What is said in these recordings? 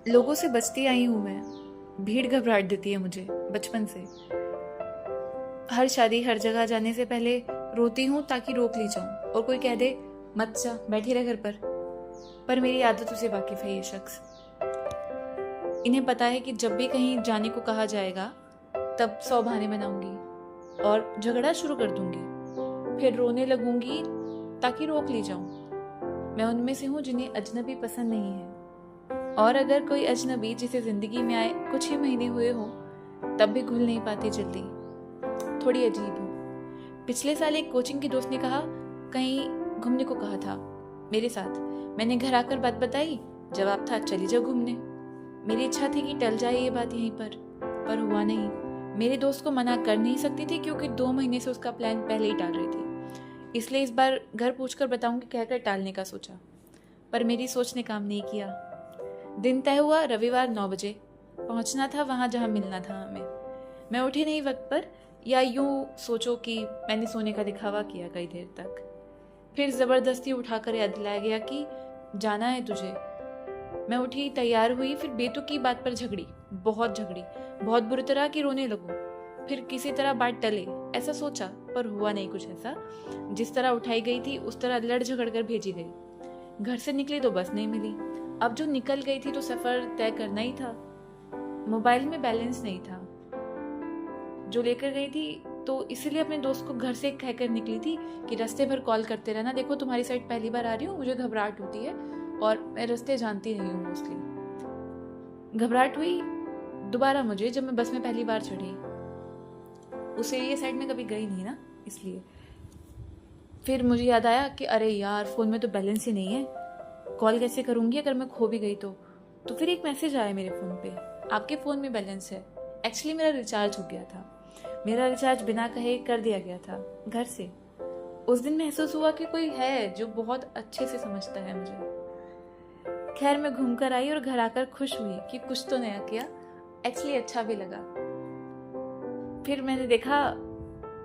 लोगों से बचती आई हूँ मैं। भीड़ घबराहट देती है मुझे बचपन से। हर शादी हर जगह जाने से पहले रोती हूँ ताकि रोक ली जाऊं और कोई कह दे मत जा, बैठी रह घर पर मेरी आदतों से वाकिफ है ये शख्स। इन्हें पता है कि जब भी कहीं जाने को कहा जाएगा तब 100 बहाने बनाऊंगी और झगड़ा शुरू कर दूंगी, फिर रोने लगूंगी ताकि रोक ली जाऊं। मैं उनमें से हूँ जिन्हें अजनबी पसंद नहीं है, और अगर कोई अजनबी जिसे जिंदगी में आए कुछ ही महीने हुए हो तब भी घुल नहीं पाती जल्दी। थोड़ी अजीब हूँ। पिछले साल एक कोचिंग की दोस्त ने कहा कहीं घूमने को कहा था मेरे साथ। मैंने घर आकर बात बताई, जवाब था चली जाओ घूमने। मेरी इच्छा थी कि टल जाए ये बात यहीं पर हुआ नहीं। मेरे दोस्त को मना कर नहीं सकती थी क्योंकि 2 महीने से उसका प्लान पहले ही टाल रही थी, इसलिए इस बार घर पूछकर बताऊंगी कहकर टालने का सोचा, पर मेरी सोच ने काम नहीं किया। दिन तय हुआ, रविवार 9 बजे पहुंचना था वहां जहां मिलना था हमें। मैं उठी नहीं वक्त पर, या यूं सोचो कि मैंने सोने का दिखावा किया कई देर तक। फिर जबरदस्ती उठाकर याद दिलाया गया कि जाना है तुझे। मैं उठी, तैयार हुई, फिर बेतुकी बात पर झगड़ी, बहुत बुरी तरह की रोने लगूं। फिर किसी तरह बात टले ऐसा सोचा, पर हुआ नहीं कुछ ऐसा। जिस तरह उठाई गई थी उस तरह लड़ झगड़ कर भेजी गई। घर से निकली तो बस नहीं मिली। अब जो निकल गई थी तो सफर तय करना ही था। मोबाइल में बैलेंस नहीं था जो लेकर गई थी, तो इसीलिए अपने दोस्त को घर से कहकर निकली थी कि रास्ते भर कॉल करते रहना, देखो तुम्हारी साइड पहली बार आ रही हूँ, मुझे घबराहट होती है और मैं रास्ते जानती नहीं हूँ मोस्टली। घबराहट हुई दोबारा मुझे जब मैं बस में पहली बार चढ़ी। उस एरिया साइड में कभी गई नहीं ना, इसलिए। फिर मुझे याद आया कि अरे यार फोन में तो बैलेंस ही नहीं है, कॉल कैसे करूंगी अगर मैं खो भी गई तो फिर एक मैसेज आया मेरे फ़ोन पे, आपके फ़ोन में बैलेंस है। एक्चुअली मेरा रिचार्ज हो गया था। मेरा रिचार्ज बिना कहे कर दिया गया था घर से। उस दिन महसूस हुआ कि कोई है जो बहुत अच्छे से समझता है मुझे। खैर मैं घूमकर आई और घर आकर खुश हुई कि कुछ तो नया किया। एक्चुअली अच्छा भी लगा। फिर मैंने देखा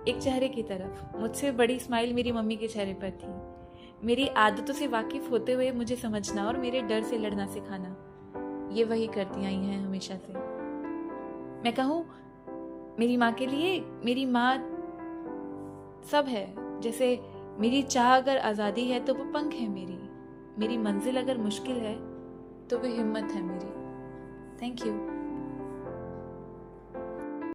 एक चेहरे की तरफ, मुझसे बड़ी स्माइल मेरी मम्मी के चेहरे पर थी। मेरी आदतों से वाकिफ होते हुए मुझे समझना और मेरे डर से लड़ना सिखाना, ये वही करती आई हैं हमेशा से। मैं कहूँ मेरी माँ के लिए, मेरी माँ सब है। जैसे मेरी चाह अगर आज़ादी है तो वो पंख है मेरी मंजिल अगर मुश्किल है तो वो हिम्मत है मेरी। Thank you.